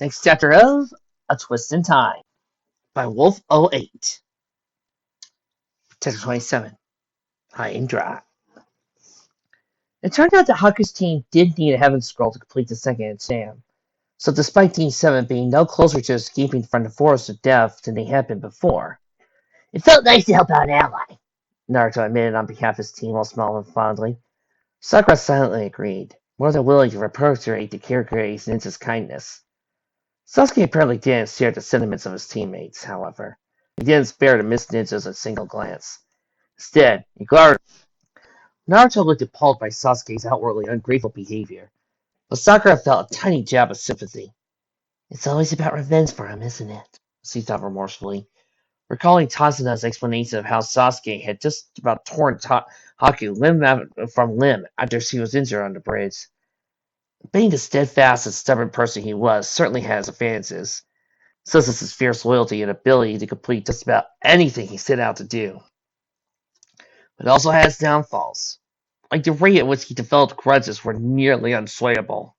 Next chapter of A Twist in Time by Wolf08. Chapter 27. High and Dry. It turned out that Haku's team did need a Heaven Scroll to complete the second exam. So despite Team 7 being no closer to escaping from the Forest of Death than they had been before, it felt nice to help out an ally, Naruto admitted on behalf of his team while smiling fondly. Sakura silently agreed, more than willing to repudiate the Kirikure's ninja's kindness. Sasuke apparently didn't share the sentiments of his teammates, however. He didn't spare the missed ninjas a single glance. Instead, he glared. Naruto looked appalled by Sasuke's outwardly ungrateful behavior, but Sakura felt a tiny jab of sympathy. It's always about revenge for him, isn't it? She thought remorsefully, recalling Tasuna's explanation of how Sasuke had just about torn Haku limb from limb after she was injured on the bridge. Being the steadfast and stubborn person he was certainly had its advantages, such as his fierce loyalty and ability to complete just about anything he set out to do. But it also had its downfalls, like the rate at which he developed grudges were nearly unswayable.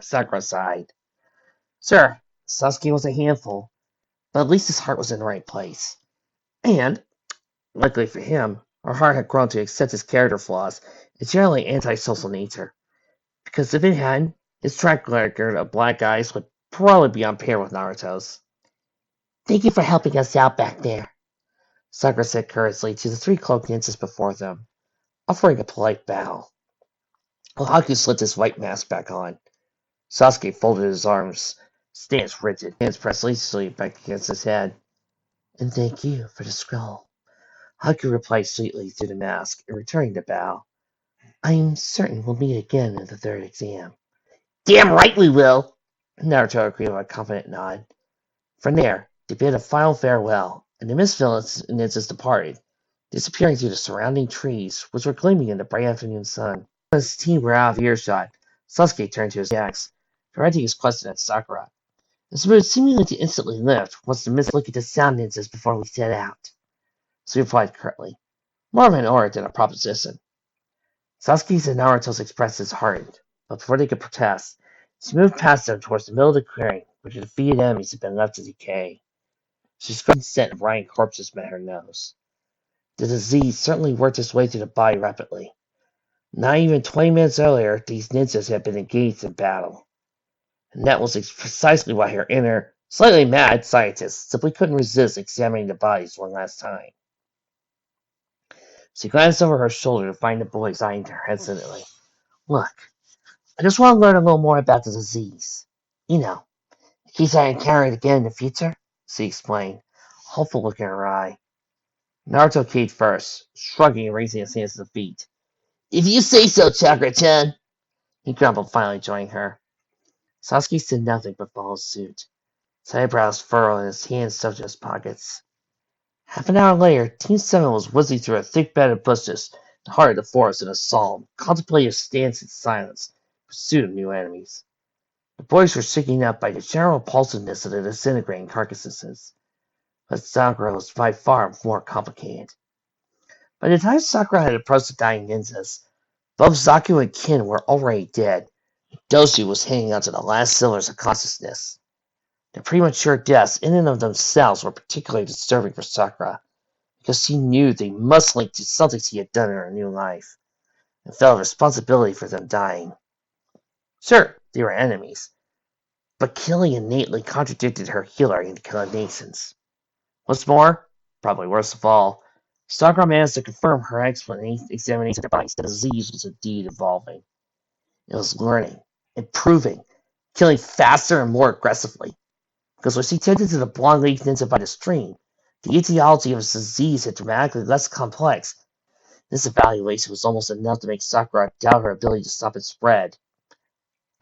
Sakura sighed. Sure, Sasuke was a handful, but at least his heart was in the right place. And, luckily for him, her heart had grown to accept his character flaws and generally antisocial nature. Because if it hadn't, his track record of black eyes would probably be on par with Naruto's. Thank you for helping us out back there, Sakura said courteously to the three cloaked ninjas before them, offering a polite bow. While Haku slipped his white mask back on, Sasuke folded his arms, stance rigid, hands pressed lazily back against his head. And thank you for the scroll. Haku replied sweetly through the mask and returning the bow. I am certain we'll meet again in the third exam. Damn right we will! Naruto agreed with a confident nod. From there, they bid a final farewell, and the mist ninjas departed, disappearing through the surrounding trees, which were gleaming in the bright afternoon sun. When his team were out of earshot, Sasuke turned to his axe, directing his question at Sakura. His mood seemingly to instantly lift once the mist looked at the sound ninjas before we set out. She replied curtly, more of an order than a proposition. Sasuke's and Naruto's expressions hardened, but before they could protest, she moved past them towards the middle of the clearing, where the defeated enemies had been left to decay. She smelled the scent of rotting corpses met her nose. The disease certainly worked its way through the body rapidly. Not even 20 minutes earlier, these ninjas had been engaged in battle. And that was precisely why her inner, slightly mad scientist simply couldn't resist examining the bodies one last time. She glanced over her shoulder to find the boys eyeing her hesitantly. Look, I just want to learn a little more about the disease. You know, in case I encounter it again in the future, she explained, a hopeful look in her eye. Naruto caved first, shrugging and raising his hands to the feet. If you say so, Chakra-chan, he grumbled, finally joining her. Sasuke said nothing but followed suit, his eyebrows furrowed and his hands stuffed in his pockets. Half an hour later, Team 7 was whizzing through a thick bed of bushes, the heart of the forest in a solemn, contemplative stance in silence, in pursuit of new enemies. The boys were shaken up by the general repulsiveness of the disintegrating carcasses, but Sakura was by far more complicated. By the time Sakura had approached the dying ninjas, both Zaku and Kin were already dead. Dosu was hanging on to the last slivers of consciousness. The premature deaths in and of themselves were particularly disturbing for Sakura, because she knew they must link to something she had done in her new life, and felt a responsibility for them dying. Sure, they were enemies, but killing innately contradicted her healer inclinations. What's more, probably worst of all, Sakura managed to confirm her examination of the bodies. The disease was indeed evolving. It was learning, improving, killing faster and more aggressively. Because when she tended to the blonde-legged ninja by the stream, the etiology of his disease had dramatically less complex. This evaluation was almost enough to make Sakura doubt her ability to stop its spread.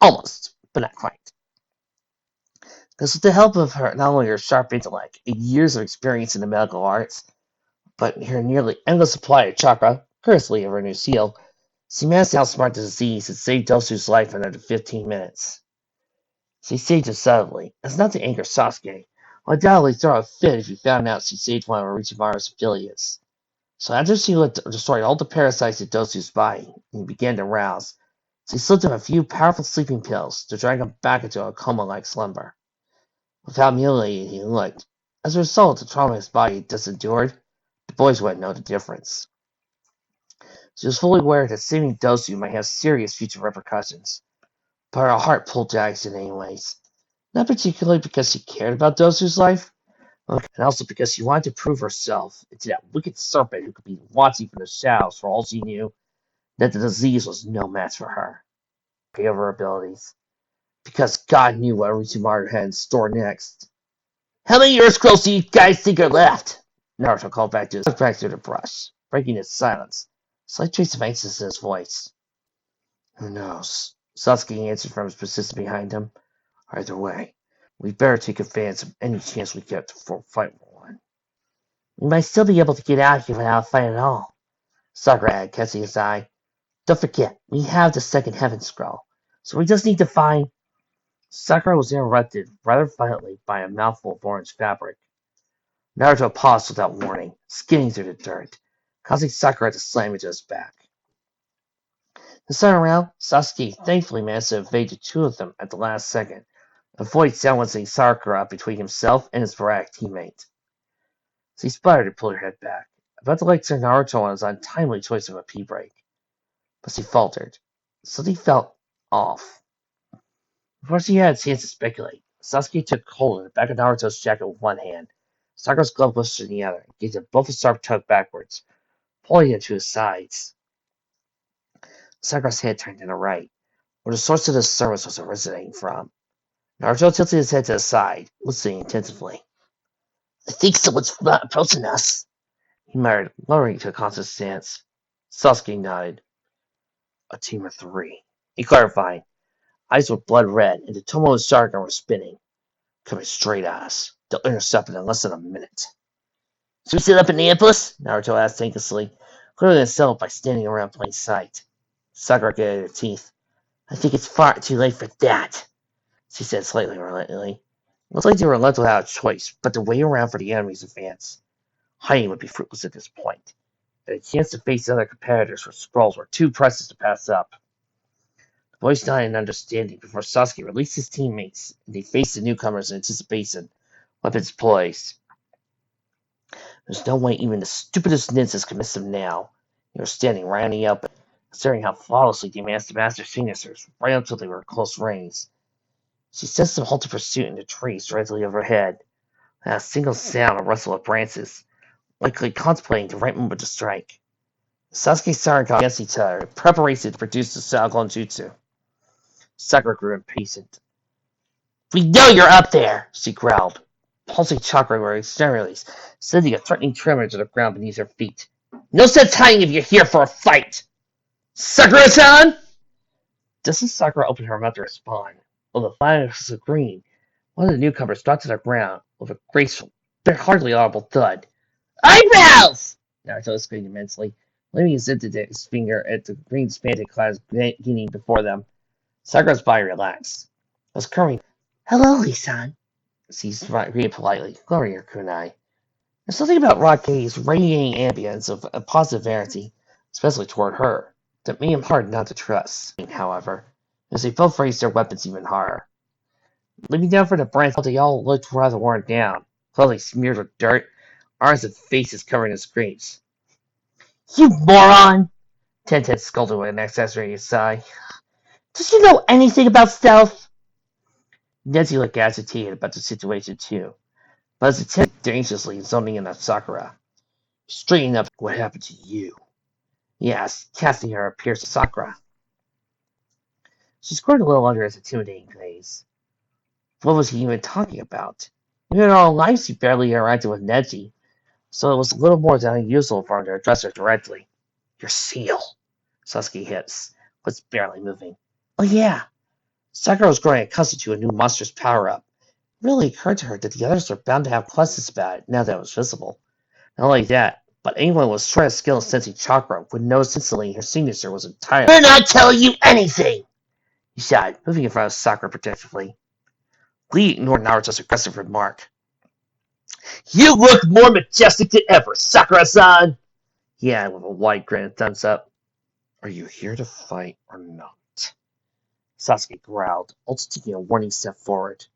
Almost, but not quite. Because with the help of not only her sharp intellect and years of experience in the medical arts, but her nearly endless supply of chakra, courtesy of her new seal, she managed to outsmart the disease and save Dosu's life in under 15 minutes. She saved him subtly, as not to anger Sasuke, who would undoubtedly throw a fit if he found out she saved one of Orochimaru's affiliates. So after she destroyed all the parasites in Dosu's body, and he began to rouse, She slipped him a few powerful sleeping pills to drag him back into a coma-like slumber. Without mutilating, he looked. As a result of the trauma his body just endured, the boys wouldn't know the difference. She was fully aware that saving Dosu might have serious future repercussions, but her heart pulled to action anyways. Not particularly because she cared about Dosu's life, and also because she wanted to prove herself to that wicked serpent who could be watching from the shadows for all she knew that the disease was no match for her. Of her abilities. Because God knew what Orochimaru had in store next. How many Earth Scrolls do you guys think are left? Naruto called back through the brush, breaking his silence. Slight trace of anxiousness in his voice. Who knows? Sasuke answered from his position behind him. Either way, we'd better take advantage of any chance we get for a fight one. We might still be able to get out of here without a fight at all, Sakura added, catching his eye. Don't forget, we have the second Heaven Scroll, so we just need to find... Sakura was interrupted rather violently by a mouthful of orange fabric. Naruto paused without warning, skidding through the dirt, causing Sakura to slam into his back. This time around, Sasuke thankfully managed to evade the two of them at the last second, avoid silencing Sakura between himself and his sporadic teammate. She sputtered and pulled her head back, about to lecture Naruto on his untimely choice of a pee break. But she faltered. Something felt off. Before she had a chance to speculate, Sasuke took hold of the back of Naruto's jacket with one hand, Sakura's glove blister in the other, and gave them both a sharp tug backwards, pulling them to his sides. Sakura's head turned to the right, where the source of the disturbance was originating from. Naruto tilted his head to the side, listening intensively. I think someone's approaching us, he muttered, lowering to a conscious stance. Sasuke nodded. A team of 3, he clarified. Eyes were blood red, and the Tomo's Sharingan were spinning, coming straight at us. They'll intercept it in less than a minute. Should we set up an ambush? Naruto asked anxiously, clearly unsettled by standing around plain sight. Sakura gritted her teeth. I think it's far too late for that, she said slightly reluctantly. Looks like they were left without a choice, but to wait around for the enemy's advance. Hiding would be fruitless at this point, and a chance to face other competitors for scrolls were too precious to pass up. The boys nodded in understanding before Sasuke released his teammates, and they faced the newcomers in anticipation, weapons poised. There's no way even the stupidest ninjas could miss them now. They were standing right on the open, considering how flawlessly they managed to master signatures right until they were at close range. She sensed them halted pursuit in the trees directly overhead, without a single sound or rustle of branches, likely contemplating the right moment to strike. Sasuke Sharingan against each other in preparation to produce the Shaolin Jutsu. Sakura grew impatient. We know you're up there, she growled, pulsing chakra were extremities, sending a threatening tremor to the ground beneath her feet. No sense hiding if you're here for a fight! Sakura-san! Just as Sakura opened her mouth to respond, while the flash of green, one of the newcomers dropped to the ground with a graceful, but hardly audible thud. Eyebrows! Naruto screamed immensely, leaving his index finger at the green expanded clouds gleaming before them. Sakura's body relaxed. It was curving. Hello, Lee-san. She greeted politely, lowering her kunai. There's something about Rocky's radiating ambience of a positive energy, especially toward her, that made him hard not to trust. However, as they both raised their weapons even higher. Leaping down from the branch, they all looked rather worn down, clothing smeared with dirt, arms and faces covered in scrapes. You moron! Tenten scolded with an exaggerated sigh. Does you know anything about stealth? Neji looked agitated about the situation too, but his attention dangerously zoning in on Sakura. Straighten up, what happened to you? He asked, casting her a piercing Sakura. She squirmed a little under his intimidating gaze. What was he even talking about? Even in our lives he barely interacted with Neji, so it was a little more than unusual for him to address her directly. Your seal, Sasuke hissed, was barely moving. Oh yeah. Sakura was growing accustomed to a new monster's power-up. It really occurred to her that the others were bound to have questions about it now that it was visible. Not only that, but anyone with short of skill in sensing chakra would notice instantly her signature was entirely... We're not telling you anything! He shouted, moving in front of Sakura protectively. Lee ignored Naruto's aggressive remark. You look more majestic than ever, Sakura-san! He added with a wide grin and thumbs up. Are you here to fight or not? Sasuke growled, also taking a warning step forward.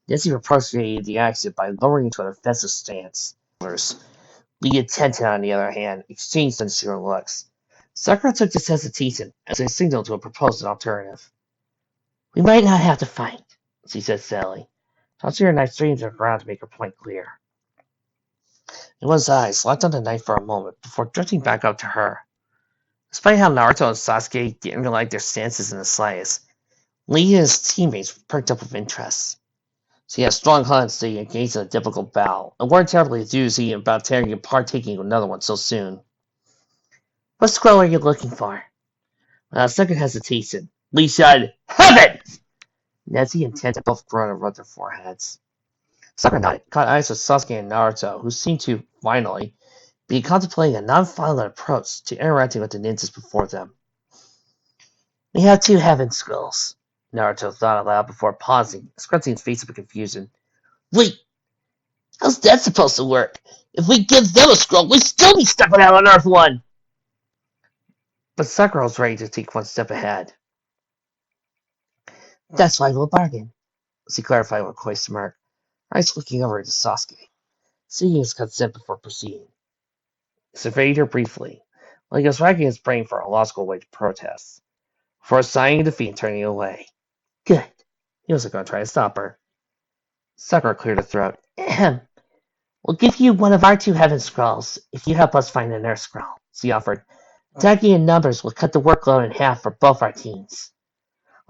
Neji approximated the accident by lowering into a defensive stance. Lee and Tenten, on the other hand, exchanged unsure looks. Sakura took this hesitation as a signal to propose an alternative. We might not have to fight, she said sadly, tossing her knife straight into the ground to make her point clear. One's eyes locked on the knife for a moment before drifting back up to her. Despite how Naruto and Sasuke didn't like their stances in the slightest, Lee and his teammates perked up with interest. She had strong hunch they engaged in a difficult battle, and weren't terribly enthused about partaking of another one so soon. What scroll are you looking for? Without a second hesitation, Lee shouted, Heaven! Neji and Tenten both groaned and rubbed their foreheads. Sakura nodded, caught eyes with Sasuke and Naruto, who seemed to, finally, be contemplating a non-violent approach to interacting with the ninjas before them. We have 2 heaven scrolls, Naruto thought aloud before pausing, scrunching his face up in confusion. Wait, how's that supposed to work? If we give them a scroll, we'd still be stuck without an Earth one! But Sakura was ready to take one step ahead. That's why we'll bargain, she clarified with a coy smirk, eyes looking over to Sasuke, seeking his consent before proceeding. He surveyed her briefly, like he was racking his brain for a logical way to protest, before sighing defeat and turning away. Good. He wasn't going to try to stop her. Sakura cleared her throat. Ahem. We'll give you one of our 2 heaven scrolls if you help us find an Earth scroll, she offered. Attacking in numbers will cut the workload in half for both our teams.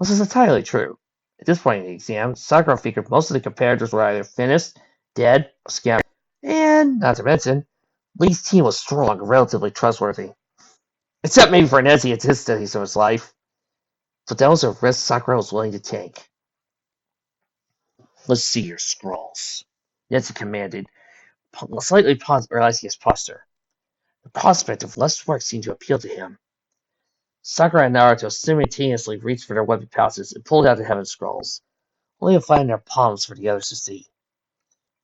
This is entirely true. At this point in the exam, Sakura figured most of the competitors were either finished, dead, or scattered. And, not to mention, Lee's team was strong and relatively trustworthy. Except maybe for Neji at his stage of his life. But that was a risk Sakura was willing to take. Let's see your scrolls, Neji commanded, slightly realizing his posture. The prospect of less work seemed to appeal to him. Sakura and Naruto simultaneously reached for their weapon pouches and pulled out the heaven scrolls, only to find their palms for the others to see.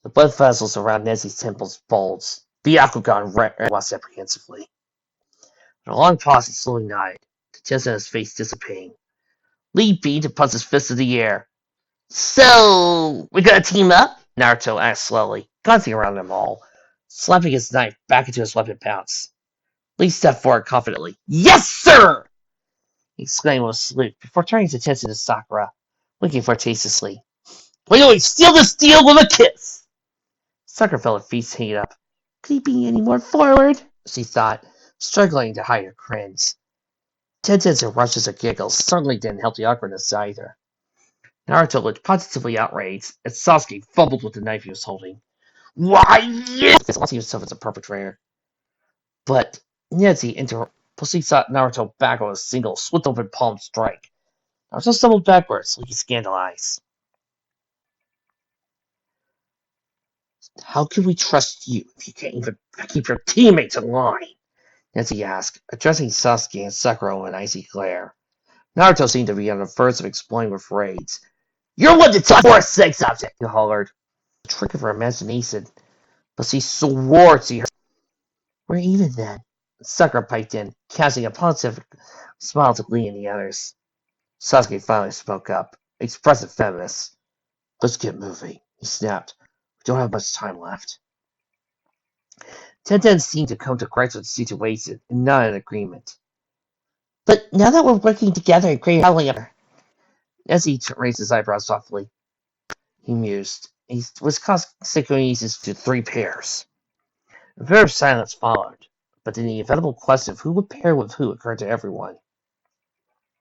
The blood vessels around Neji's temples bulged. Byakugan watched apprehensively. In a long pause, he slowly nodded, the tension on his face dissipating. Lee beat and punched his fist in the air. So, we gonna team up? Naruto asked slowly, glancing around them all, slapping his knife back into his weapon pouch. Lee stepped forward confidently. Yes, sir! He exclaimed with a salute before turning his attention to Sakura, winking flirtatiously. Why don't we steal this deal with a kiss? Sakura felt her face heat up. Could he be any more forward? She thought, struggling to hide her cringe. Tenten's rushes of giggles certainly didn't help the awkwardness either. Naruto looked positively outraged as Sasuke fumbled with the knife he was holding. Why, yes! He lost himself as a perpetrator. But Neji pushing Naruto back on a single, swift open palm strike. Naruto stumbled backwards, looking scandalized. How can we trust you if you can't even keep your teammates in line? Neji asked, addressing Sasuke and Sakura with an icy glare. Naruto seemed to be on the verge of exploding with rage. You're one to talk for a sex object, he hollered. A trick of her imagination, but she swore to her. We're even then, Sakura piped in, casting a positive smile to Lee and the others. Sasuke finally spoke up, expressive feminist. Let's get moving, he snapped. We don't have much time left. Tenten seemed to come to grips with the situation and nodded in agreement. But now that we're working together and creating a Neji raised his eyebrows softly. He mused. He was consequently to 3 pairs. A bit of silence followed, but the inevitable question of who would pair with who occurred to everyone.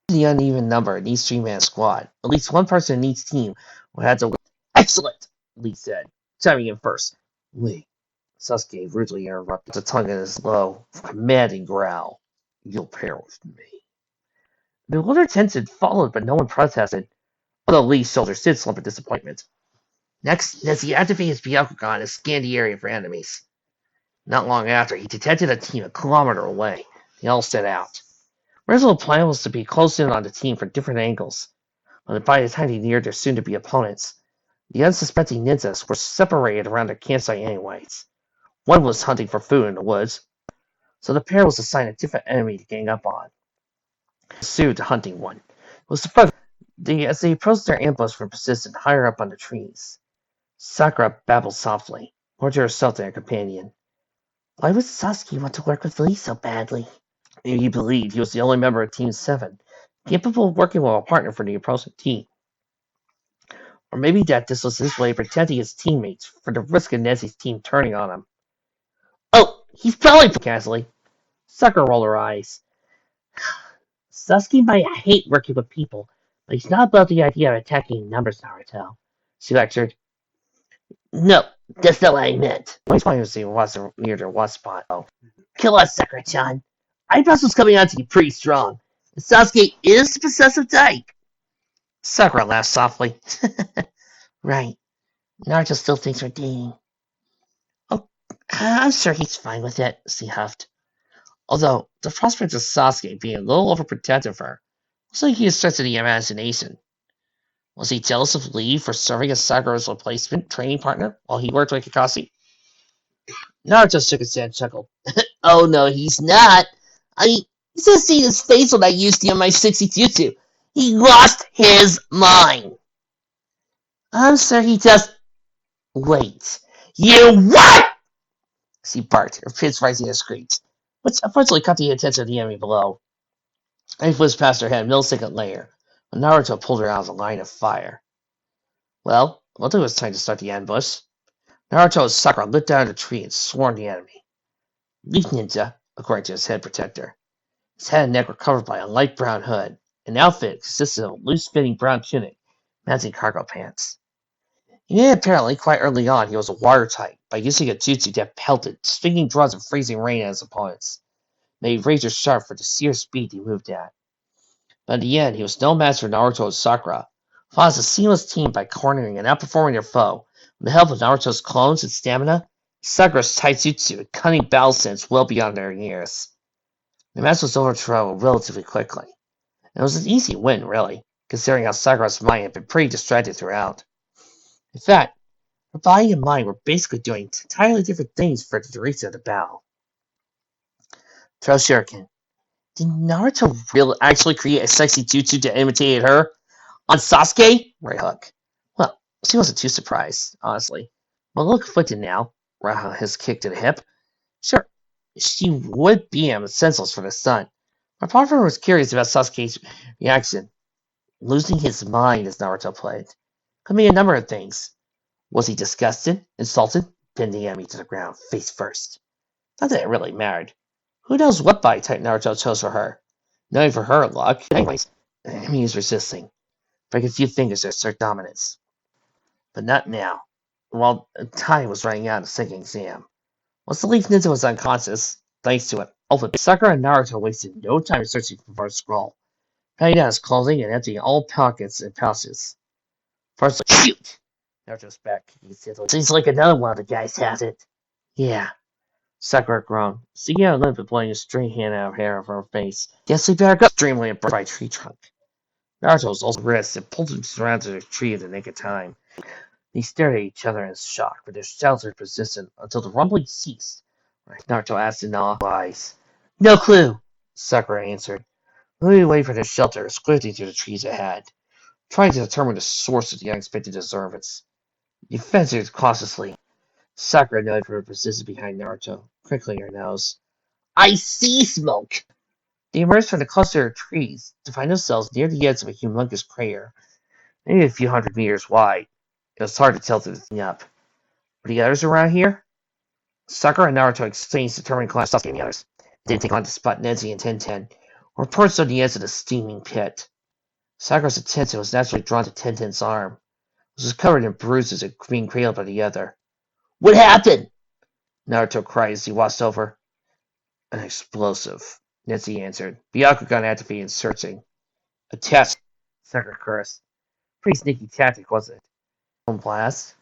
The uneven number in each 3-man squad. At least one person in each team would have to win. Excellent, Lee said, chiming in first. Lee, Sasuke rudely interrupted, the tongue in his low, commanding growl. You'll pair with me. The little tension followed, but no one protested, although Lee's shoulders did slump in disappointment. Next, Neji activated his Byakugan and scanned the area for enemies. Not long after, he detected a team a kilometer away. They all set out. Original plan was to be close in on the team from different angles, but by the time they neared their soon-to-be opponents, the unsuspecting ninjas were separated around their campsite anyways. One was hunting for food in the woods, so the pair was assigned a different enemy to gang up on. Pursued the hunting one. It was the first As they approached their ambush from persistent higher up on the trees, Sakura babbled softly, more to herself than her companion. Why would Sasuke want to work with Lee so badly? Maybe he believed he was the only member of Team 7 capable of working with a partner for the opposing team. Or maybe that this was his way of protecting his teammates for the risk of Nezu's team turning on him. Oh, he's probably casually. Sakura rolled her eyes. Sasuke might hate working with people, but he's not above the idea of attacking numbers, Naruto. She lectured. No, that's not what I meant. He's probably was near their one spot. Oh. Kill us, Sakura-chan. Eyebrows was coming on to be pretty strong. And Sasuke is the possessive type. Sakura laughed softly. Right. Naruto still thinks we're dating. Oh, I'm sure he's fine with it, she huffed. Although, the prospect of Sasuke being a little overprotective of her was like he had stretched the imagination. Was he jealous of Lee for serving as Sakura's replacement training partner while he worked with Kakashi? Naruto shook his head and chuckled. Oh no, he's not. I mean, you should have seen his face when I used him on my 60 jutsu. He lost his mind. I'm sure he just... Wait. You what? She barked, her pitch rising to screech, which unfortunately caught the attention of the enemy below. They whizzed past her head a millisecond later, when Naruto pulled her out of the line of fire. Well, I thought it was time to start the ambush. Naruto and Sakura lit down a tree and swarmed the enemy. Leaf Ninja, according to his head protector. His head and neck were covered by a light brown hood. An outfit consisted of a loose-fitting brown tunic, matching cargo pants. He knew apparently quite early on he was a water type by using a jutsu that pelted stinging drops of freezing rain at his opponents, made razor sharp for the sheer speed he moved at. But in the end, he was no match for Naruto and Sakura, who fought as a seamless team by cornering and outperforming their foe with the help of Naruto's clones and stamina, Sakura's taijutsu and cunning battle sense well beyond their years. The match was overthrown relatively quickly. And it was an easy win, really, considering how Sakura's mind had been pretty distracted throughout. In fact, her body and mind were basically doing entirely different things for the duration of the battle. Throw Shuriken. Did Naruto really actually create a sexy jutsu to imitate her? On Sasuke? Right hook. Well, she wasn't too surprised, honestly. But a little conflicted now, Raha his kick to the hip. Sure, she would be him senseless for the stunt. But part of her was curious about Sasuke's reaction. Losing his mind as Naruto played. Could mean a number of things. Was he disgusted, insulted, pinned the enemy to the ground, face first? Not that it really mattered. Who knows what body type Naruto chose for her? Knowing for her luck. Anyways, the enemy is resisting. Break a few fingers to assert dominance. But not now. While time was running out of sinking exam. Once the Leaf Ninja was unconscious, thanks to an open, Sakura and Naruto wasted no time searching for a scroll, patting down his clothing and emptying all pockets and pouches. First, shoot! Naruto's back kicking his seems like another one of the guys has it. Yeah. Sakura groaned, sticking out a limp and blowing a stray hand out of hair over her face. Guess we better go! Extremely abrupt by a tree trunk. Naruto was also wrist and pulled him around to the tree at the nick of time. They stared at each other in shock, but their shouts were persistent until the rumbling ceased. Naruto asked in awe eyes. No clue, Sakura answered, moving away from their shelter, squinting through the trees ahead, trying to determine the source of the unexpected disturbance. He ventured cautiously. Sakura nodded for her persistence behind Naruto, crinkling her nose. I see smoke! They emerged from the cluster of trees to find themselves near the edge of a humongous crater, maybe a few hundred meters wide. It was hard to tell through the thing up. Were the others around here? Sakura and Naruto exchanged determined glances at the others. It didn't take long to spot Neji and Tenten, who were perched on the edge of the steaming pit. Sakura's attention was naturally drawn to Tenten's arm, which was covered in bruises and being cradled by the other. What happened? Naruto cried as he watched over. An explosive, Neji answered. Byakugan activated and searching. A test, Sakura cursed. Pretty sneaky tactic, wasn't it? Blast.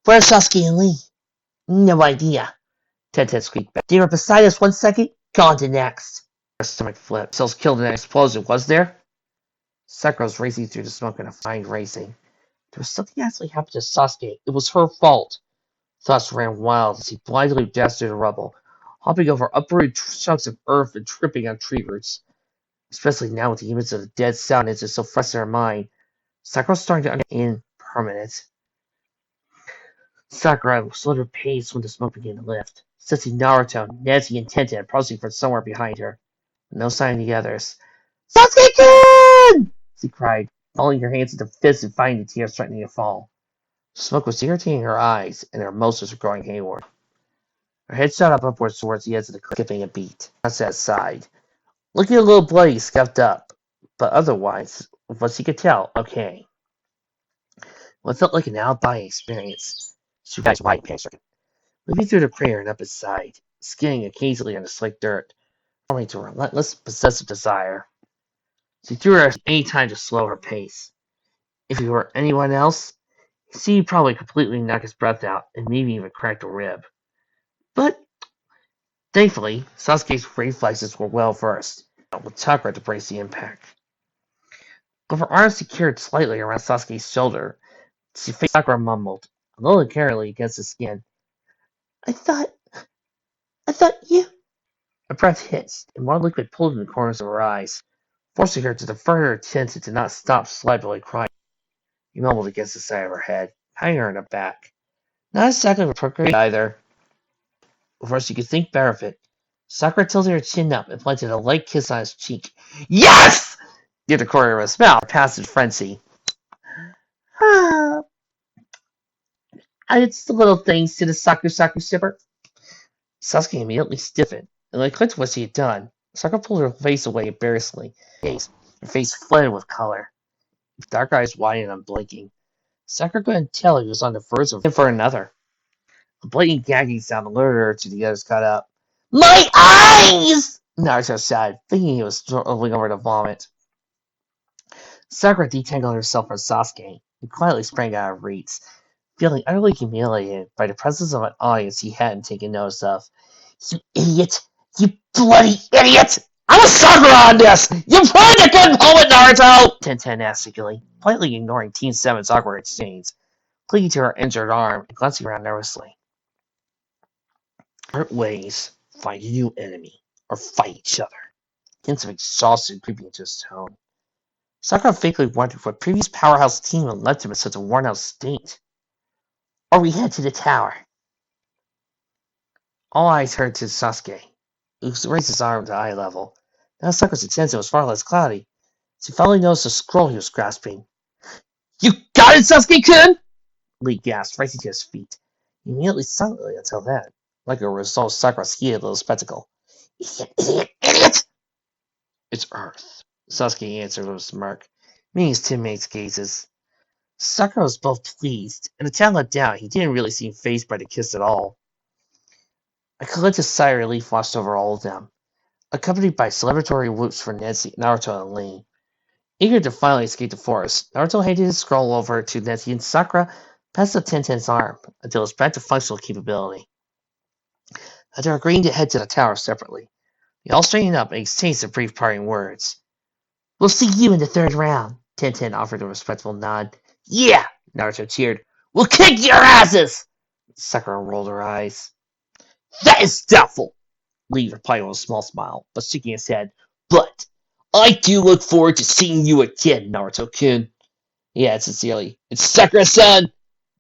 Where's Sasuke and Lee? No idea. Tenten squeaked back. They were beside us 1 second, gone to next. Her stomach flipped. Cells killed in an explosion, was there? Sakura was racing through the smoke in a fine racing. There was something actually happened to Sasuke. It was her fault. Thoughts ran wild as he blindly dashed through the rubble, hopping over uprooted chunks of earth and tripping on tree roots. especially now with the image of the dead soundness is so fresh in her mind. Sakura was starting to understand impermanent. Sakura slowed her pace when the smoke began to lift, sensing Naruto, Neji, and Tenten approaching from somewhere behind her. No sign of the others. Sasuke-kun! She cried, falling her hands into fists and fighting the tears threatening to fall. The smoke was irritating her eyes, and her emotions were growing hayward. Her head shot up upwards towards the edge of the cliff, skipping a beat. I sat aside, looking a little bloody, scuffed up, but otherwise, from what she could tell, okay. What felt like an out-of-body experience. She was wide panic-stricken, moving through the crater and up its side, skidding occasionally on the slick dirt, forming to a relentless, possessive desire. She threw her any time to slow her pace. If he were anyone else, she'd probably completely knock his breath out and maybe even crack a rib. But thankfully, Sasuke's reflexes were well versed, with Sakura to brace the impact. With her arms secured slightly around Sasuke's shoulder, she faced Sakura mumbled, a little incarnately against his skin. I thought you... Her breath hissed, and more liquid pulled in the corners of her eyes, forcing her to defer her attention to not stop slightly crying. He mumbled against the side of her head, patting her in the back. Not exactly appropriate either. Before she could think better of it, Sakura tilted her chin up and planted a light kiss on his cheek. Yes! Near the corner of his mouth, passed in frenzy. It's the little things to the Saku shipper. Sasuke immediately stiffened, and like clicked what she had done. Sakura pulled her face away embarrassedly. Her face flooded with color. His dark eyes widened and unblinking. Sakura couldn't tell he was on the verge of for another. A blatant gagging sound alerted her to the others caught up. My eyes! Naruto sighed, thinking he was rolling over to vomit. Sakura detangled herself from Sasuke and quietly sprang out of reach, feeling utterly humiliated by the presence of an audience he hadn't taken notice of. You idiot! You bloody idiot! I'm a Sakura on this! You played a good poet, Naruto! Tenten asked eagerly, politely ignoring Team 7's awkward exchange, clinging to her injured arm and glancing around nervously. Different ways, find a new enemy, or fight each other. Hints of exhaustion creeping into his tone. Sakura vaguely wondered what previous powerhouse team had left him in such a worn-out state. Or we head to the tower. All eyes turned to Sasuke, who raised his arm to eye level. Now Sakura's attention was far less cloudy. She finally noticed the scroll he was grasping. You got it, Sasuke-kun! Lee gasped, rising to his feet. He immediately silently until then, like a result of Sakura's heated little spectacle. Idiot! It's Earth, Sasuke answered with a smirk, meeting his teammates' gazes. Sakura was both pleased, and a tad let down he didn't really seem fazed by the kiss at all. A collective sigh of relief washed over all of them, accompanied by celebratory whoops for Neji, Naruto, and Lee. Eager to finally escape the forest, Naruto handed his scroll over to Neji and Sakura passed the Tenten's arm until it was back to functional capability. After agreeing to head to the tower separately, they all straightened up and exchanged some brief parting words. We'll see you in the third round, Tenten offered a respectful nod. Yeah! Naruto cheered. We'll kick your asses! Sakura rolled her eyes. That is doubtful, Lee replied with a small smile, but shaking his head. But I do look forward to seeing you again, Naruto-kun. He added sincerely. And Sakura-san,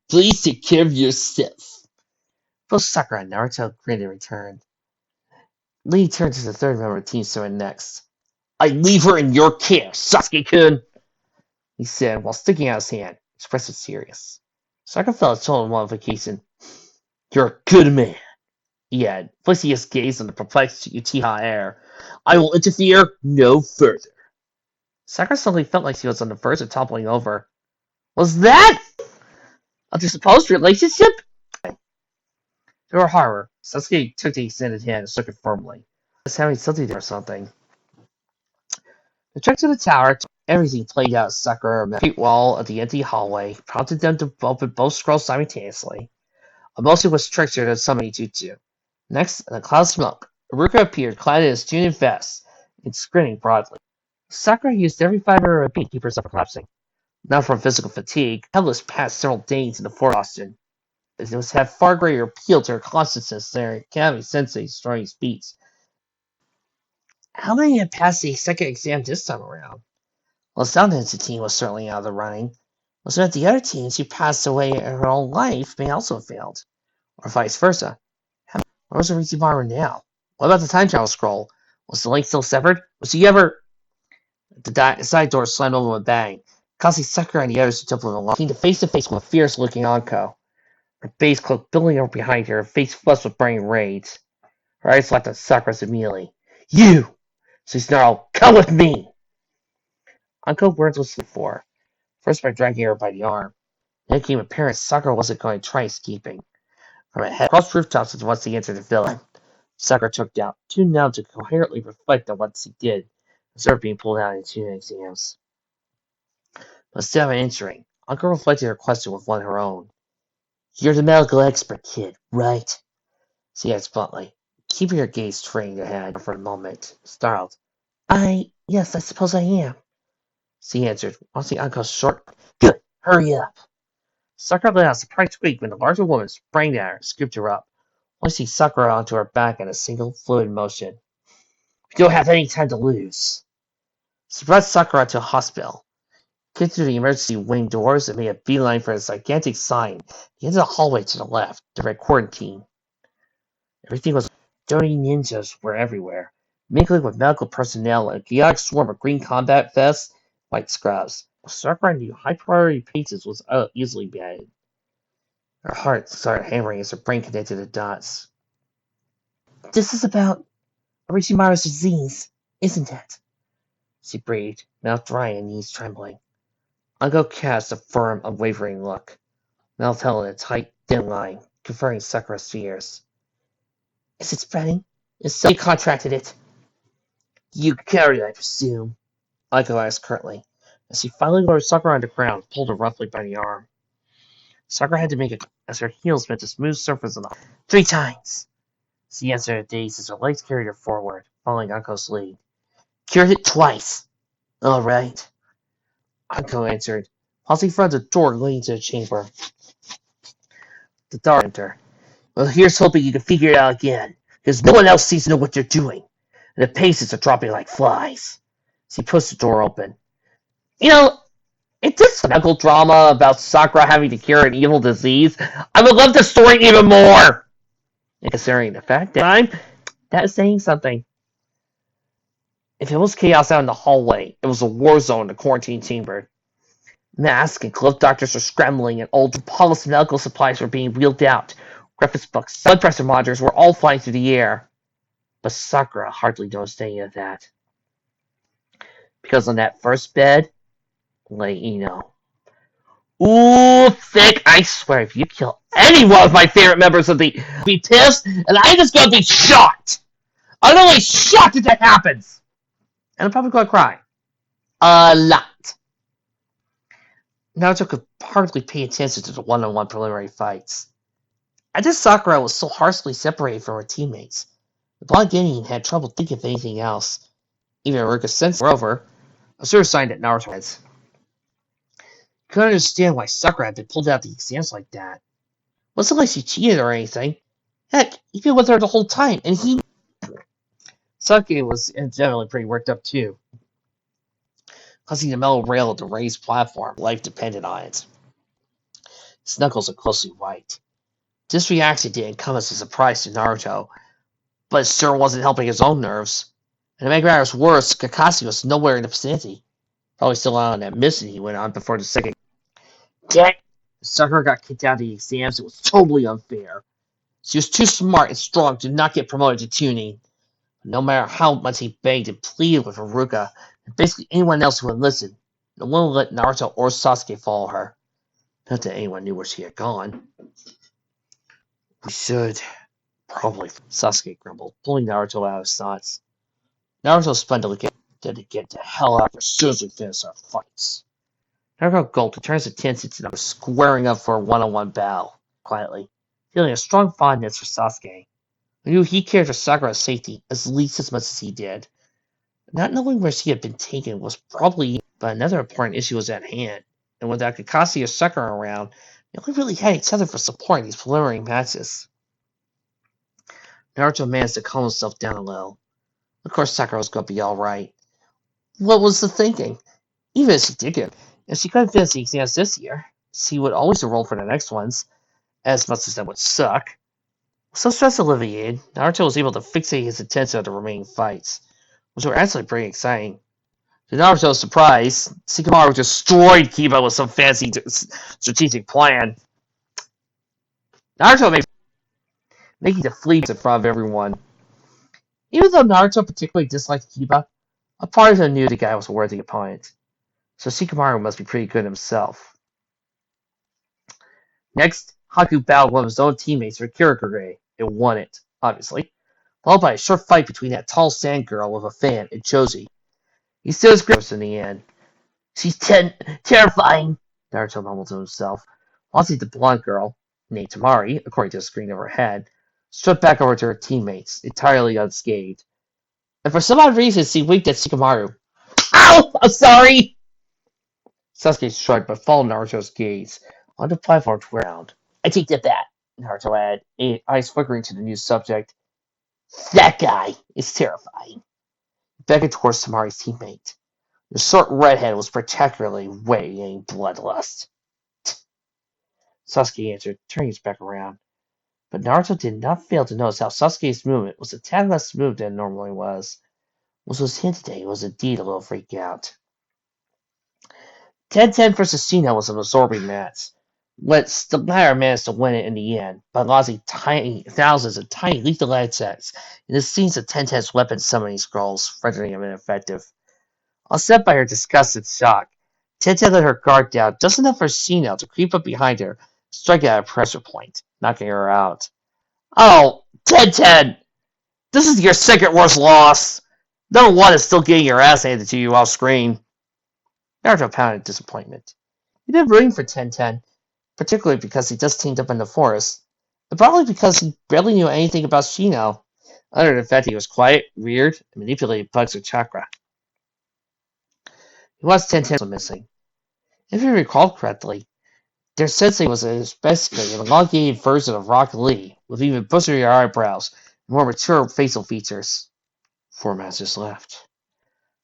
please take care of yourself. Both Sakura and Naruto grinned in return. Lee turned to the third member of Team 7 next. I leave her in your care, Sasuke-kun, he said while sticking out his hand, expressive serious. Sakura felt a total modification. You're a good man, he added, placing his gaze on the perplexed Uchiha heir. I will interfere no further. Sakura suddenly felt like she was on the verge of toppling over. Was that a supposed relationship? To her horror, Sasuke took the extended hand and shook it firmly, as having something to do or something. The trek to the tower, everything played out as Sakura met the wall of the empty hallway, prompted them to open both scrolls simultaneously. A motion was trickier than summoning Jutsu. Next, in a cloud of smoke, Iruka appeared clad in his Chunin vest and grinning broadly. Sakura used every fiber of her being to keep herself from collapsing. Not from physical fatigue, Headless passed several days in the forest Austin. It was have far greater appeal to her consciousness than her Akami Sensei's strong speech. How many had passed the second exam this time around? Well, Soundhen's team was certainly out of the running. So that the other teams who passed away in her own life may also have failed, or vice versa. Where's the Reezy Bomber now? What about the time travel scroll? Was the link still severed? Was he ever? The side door slammed open with a bang, causing Sakura and the others to jump along, came face to face with a fierce-looking Anko. Her base cloak billowing over behind her, her face flushed with burning rage. Her eyes locked on Sakura's immediately. You! She snarled, come with me! Anko wordlessly for her, first by dragging her by the arm. Then it became apparent Sakura wasn't going to try escaping. From ahead, across rooftops was once he entered the villa. Sakura took out, too numb to coherently reflect on what he did, instead of being pulled out in 2 exams. But instead of answering, Anko reflected her question with one of her own. You're the medical expert, kid, right? She asked bluntly, keeping her gaze trained ahead for a moment, startled. Yes, I suppose I am. She answered, watching Anko's short. Good, hurry up. Sakura let out a surprised squeak when the larger woman sprang at her, scooped her up, hoisting Sakura onto her back in a single fluid motion. We don't have any time to lose. She brought Sakura to a hospital, kicked through the emergency wing doors, and made a beeline for a gigantic sign at the end of the hallway to the left, the red quarantine. Everything was dirty. Ninjas were everywhere, mingling with medical personnel and a chaotic swarm of green combat vests, white scrubs. Sakura knew high-priority patients was easily beheaded. Her heart started hammering as her brain connected the dots. This is about Orochimaru's disease, isn't it? She breathed, mouth dry and knees trembling. Anko cast a firm, unwavering look, mouth held in a tight, thin line, confirming Sakura's fears. Is it spreading? Is somebody contracted it? You carry, I presume, Anko asked curtly, as she finally lowered Sakura on the ground and pulled her roughly by the arm. Sakura had to make it as her heels met the smooth surface of the 3 times. She answered a daze as her legs carried her forward, following Anko's lead. Cured it twice. All right. Anko answered, pausing in front of the door leading to the chamber. The dark entered. Well, here's hoping you can figure it out again, because no one else seems to know what they're doing, and the paces are dropping like flies. She pushed the door open. If this medical drama about Sakura having to cure an evil disease, I would love the story even more! And considering the fact that that's saying something. If it was chaos out in the hallway, it was a war zone in the quarantine chamber. Masks and glove doctors were scrambling, and old polished medical supplies were being wheeled out. Reference books, blood pressure monitors were all flying through the air. But Sakura hardly noticed any of that. Because on that first bed lay Ino. Ooh, thick, I swear, if you kill any one of my favorite members of the... I'll be pissed, and I'm just gonna be shocked! I'm only shocked if that happens! And I'm probably gonna cry. A lot. Naruto could hardly pay attention to the one-on-one preliminary fights. I guess Sakura was so harshly separated from her teammates. The blonde Indian had trouble thinking of anything else. Even Iruka's sense, moreover, a sure sign that Naruto had. He couldn't understand why Sakura had been pulled out of the exams like that. It wasn't like she cheated or anything. Heck, he been with her the whole time, and he... Sasuke was generally pretty worked up too. Causing the metal rail of the raised platform, life depended on it. His knuckles are closely white. This reaction didn't come as a surprise to Naruto, but it sure wasn't helping his own nerves. And to make matters worse, Kakashi was nowhere in the vicinity. Probably still out on that mission he went on before the second. Get! Sakura got kicked out of the exams. It was totally unfair. She was too smart and strong to not get promoted to tuning. No matter how much he begged and pleaded with Iruka, and basically anyone else who would listen, no one would let Naruto or Sasuke follow her. Not that anyone knew where she had gone. We should probably, Sasuke grumbled, pulling Naruto out of his thoughts. Naruto spun to get the hell out as soon as we finish our fights. Naruto gulped and turned his attention to them squaring up for a one-on-one battle, quietly, feeling a strong fondness for Sasuke. He knew he cared for Sakura's safety at least as much as he did. Not knowing where she had been taken was probably, but another important issue was at hand, and without Kakashi or Sakura around, they only really had each other for support in these preliminary matches. Naruto managed to calm himself down a little. Of course, Sakura was going to be alright. What was the thinking? Even if she did get, if she couldn't finish the exams this year, she would always enroll for the next ones, as much as that would suck. So stress alleviated, Naruto was able to fixate his attention on the remaining fights, which were actually pretty exciting. To Naruto's surprise, Shikamaru destroyed Kiba with some fancy strategic plan. Naruto making the fleets in front of everyone. Even though Naruto particularly disliked Kiba, a part of him knew the guy was a worthy opponent. So Shikamaru must be pretty good himself. Next, Haku battled one of his own teammates for Kirikage and won it, obviously, followed by a short fight between that tall sand girl with a fan and Choji. He still his grips in the end. She's terrifying, Naruto mumbled to himself, watching the blonde girl, named Tamari, according to the screen overhead, stood back over to her teammates, entirely unscathed. And for some odd reason, she winked at Shikamaru. Ow! I'm sorry! Sasuke shrugged but followed Naruto's gaze on the platform to ground. I take that back, Naruto added, eyes flickering to the new subject. That guy is terrifying. He beckoned towards Tamari's teammate. The short redhead was particularly weighing bloodlust. Sasuke answered, turning his back around. But Naruto did not fail to notice how Sasuke's movement was a tad less smooth than it normally was, which was hinted that he was indeed a little freaked out. 10-10 versus Shino was an absorbing match. The latter managed to win it in the end by losing thousands of tiny lethal attacks in the scenes of 10-10's weapon summoning scrolls, rendering him ineffective. Offset by her disgust and shock, 10-10 let her guard down just enough for Shino to creep up behind her, striking at a pressure point, knocking her out. Oh, 10-10! This is your second worst loss! Number one is still getting your ass handed to you off screen. Naruto pounded disappointment. He'd been rooting for 10-10, particularly because he just teamed up in the forest, but probably because he barely knew anything about Shino, other than the fact he was quiet, weird, and manipulated bugs with chakra. He watched 10-10 missing. If he recalled correctly, their sensei was basically an elongated version of Rock Lee, with even busherier eyebrows and more mature facial features. 4 masters left.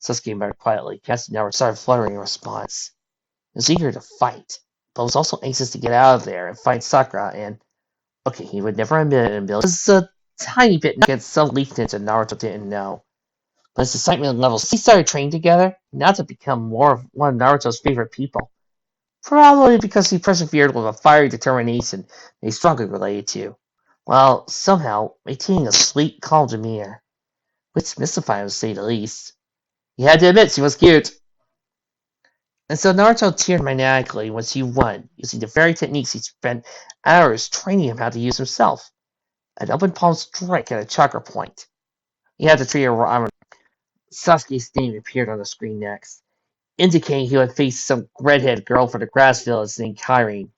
Sasuke muttered quietly, casting Naruto started fluttering in response. He was eager to fight, but was also anxious to get out of there and find Sakura and... Okay, he would never admit it in Bill. It was a tiny bit against some weakness that Naruto didn't know. But his excitement levels, he started training together, now to become more of one of Naruto's favorite people. Probably because he persevered with a fiery determination that he strongly related to, while somehow maintaining a sweet, calm demeanor, which mystified him to say the least. He had to admit she was cute. And so Naruto cheered maniacally when she won, using the very techniques he spent hours training him how to use himself. An open palm strike at a chakra point. He had to treat her armor. Sasuke's name appeared on the screen next, indicating he would face some redhead girl from the grass village named Kyrene.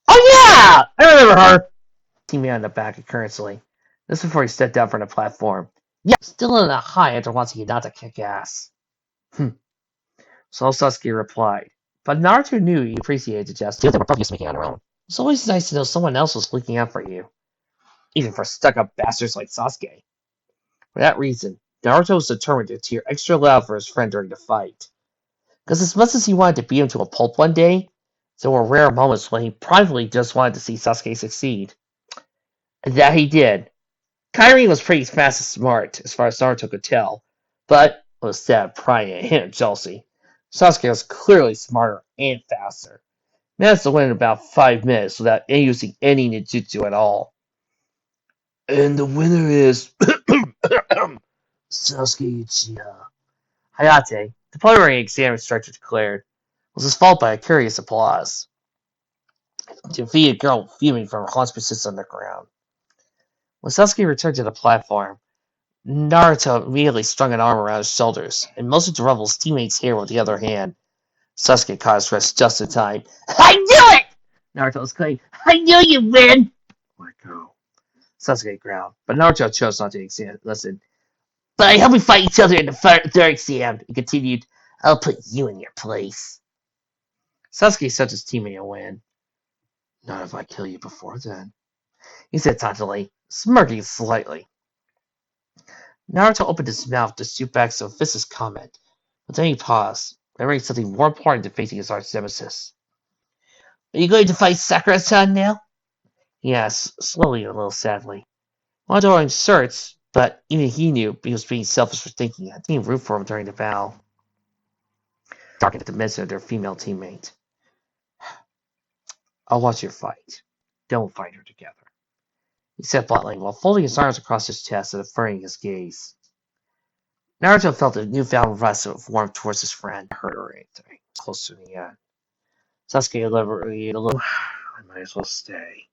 Oh yeah! I remember her! Teammate on the back encouragingly. This before he stepped down from the platform. Yeah, still in a high after watching Hinata kick ass. So Sasuke replied. But Naruto knew he appreciated the gesture. They were both used to making on their own. It's always nice to know someone else was looking out for you. Even for stuck-up bastards like Sasuke. For that reason, Naruto was determined to cheer extra loud for his friend during the fight. Because as much as he wanted to beat him to a pulp one day, there were rare moments when he privately just wanted to see Sasuke succeed. And that he did. Kyrene was pretty fast and smart, as far as Naruto could tell, but was sad pride and a hint of jealousy. Sasuke was clearly smarter and faster. Managed to win in about 5 minutes without using any ninjutsu at all. And the winner is Sasuke Uchiha. Hayate, the preliminary exam instructor declared, was followed by a curious applause. The defeated girl fuming from her haunch persisted on the ground. When Sasuke returned to the platform, Naruto immediately strung an arm around his shoulders and motioned to ruffle his teammate's hair with the other hand. Sasuke caught his wrist just in time. I knew it! Naruto exclaimed. I knew you'd win! Let go. Sasuke growled, but Naruto chose not to listen. But I hope we fight each other in the third exam, he continued. I'll put you in your place. Sasuke sent his teammate a win. Not if I kill you before then, he said tauntingly, smirking slightly. Naruto opened his mouth to shoot back Sophista's comment, but then he paused, remembering something more important than facing his arch nemesis. Are you going to fight Sakura-san now? He asked, slowly and a little sadly. Wanted to orange shirts, but even he knew he was being selfish for thinking it. He didn't root for him during the battle. Talking at the mention of their female teammate. I'll watch your fight. Then we'll fight her together. He said bluntly, while folding his arms across his chest and averting his gaze. Naruto felt a newfound rush of warmth towards his friend. Hurt or anything. Close to the end. Sasuke elaborated a little. I might as well stay.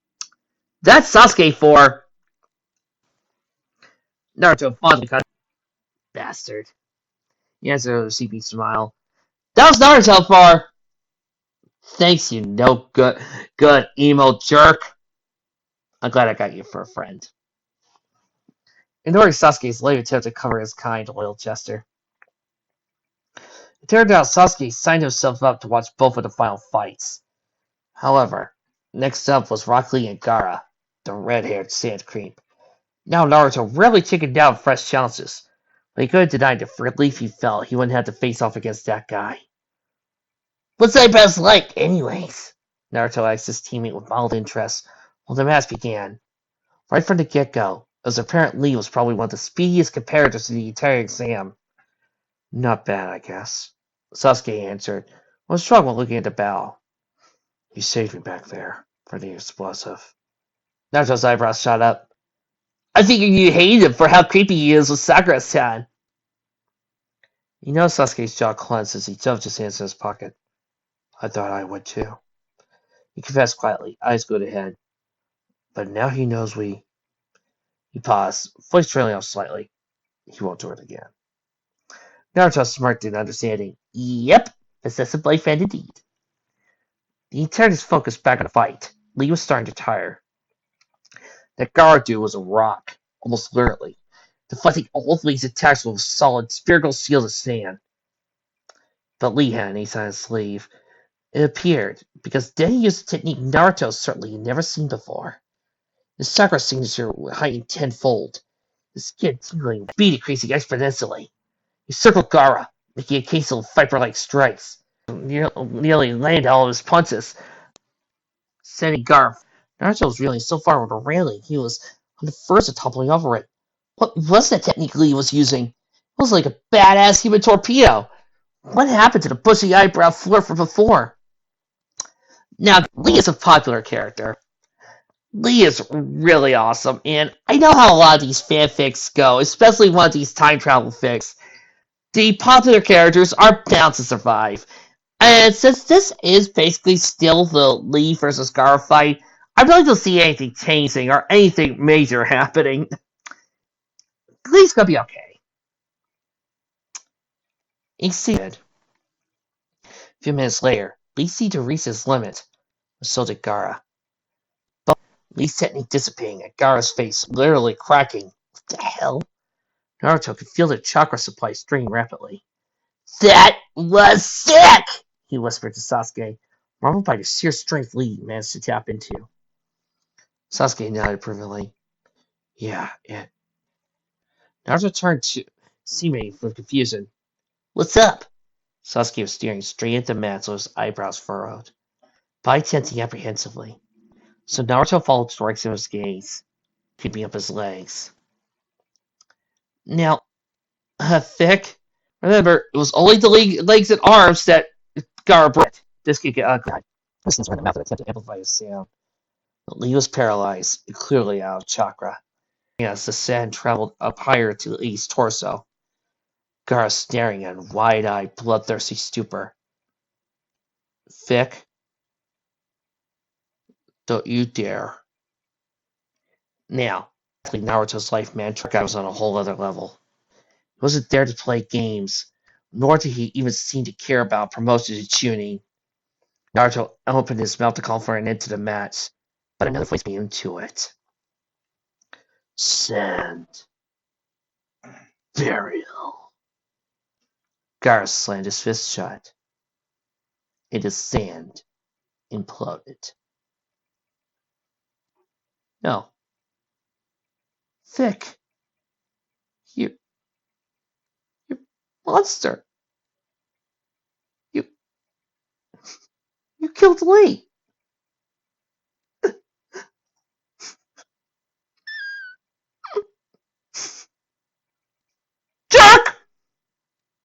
That's Sasuke for! Naruto fondly cut. Bastard. He answered with a sleepy smile. That was Naruto for! Thanks, you no good emo jerk. I'm glad I got you for a friend. Ignoring Sasuke's late attempt to cover his kind, loyal gesture. It turned out Sasuke signed himself up to watch both of the final fights. However, next up was Rock Lee and Gaara, the red-haired sand creep. Now Naruto rarely chickened down fresh challenges, but he couldn't deny the relief he felt he wouldn't have to face off against that guy. What's Eyebrows like, anyways? Naruto asked his teammate with mild interest while the match began. Right from the get-go, it was apparent Lee was probably one of the speediest competitors in the entire exam. Not bad, I guess, Sasuke answered, was struggling looking at the battle. You saved me back there for the explosive. Naruto's eyebrows shot up. I figured you hated him for how creepy he is with Sakura-san. You know Sasuke's jaw clenched as he shoved his hands in his pocket. I thought I would too. He confessed quietly, eyes glued ahead. But now he knows we... He paused, voice trailing off slightly. He won't do it again. Naruto smirked in understanding. Yep, possessive boyfriend indeed. He turned his focus back on the fight. Lee was starting to tire. That Gaara dude was a rock, almost literally, deflecting all of Lee's attacks with a solid spherical shield of sand. But Lee had an ace on his sleeve. It appeared, because then he used a technique Naruto certainly had never seen before. His Sakura signature heightened tenfold. His skin tingling, speed increasing exponentially. He circled Gaara, making a case of viper-like strikes. Nearly landed all of his punches, sending Gaara. Naruto was reeling so far with a railing, he was on the verge of toppling over it. What was that technique Lee was using? It was like a badass human torpedo. What happened to the bushy eyebrow flirt from before? Now, Lee is a popular character. Lee is really awesome, and I know how a lot of these fanfics go, especially one of these time travel fics. The popular characters are bound to survive. And since this is basically still the Lee versus Gaara fight, I really don't see anything changing or anything major happening. Lee's gonna be okay. He succeeded. A few minutes later, Lee seemed to reach his limit, but so did Gaara. But Lee's technique dissipating and Gaara's face literally cracking. What the hell? Naruto could feel the chakra supply straining rapidly. That was sick! He whispered to Sasuke, marveled by the sheer strength Lee managed to tap into. Sasuke nodded approvingly. Yeah, it. Naruto turned to teammate with confusion. What's up? Sasuke was staring straight at the mat, so his eyebrows furrowed, body tensing apprehensively. So Naruto followed Strike's gaze, keeping up his legs. Now, Vic, remember, it was only the legs and arms that Gaara broke. This could get ugly. Listeners ran the mouth and attempted to amplify his sound. But Lee was paralyzed, and clearly out of chakra. As the sand traveled up higher to Lee's torso, Gaara staring in wide-eyed, bloodthirsty stupor. Vic, don't you dare. Now, Naruto's life mantra was on a whole other level. He wasn't there to play games, nor did he even seem to care about promotions and tuning. Naruto opened his mouth to call for an end to the match, but another voice beat him to it. Sand. Burial. Gaara slammed his fist shut. It is sand imploded. No. Vic. Monster! You killed Lee!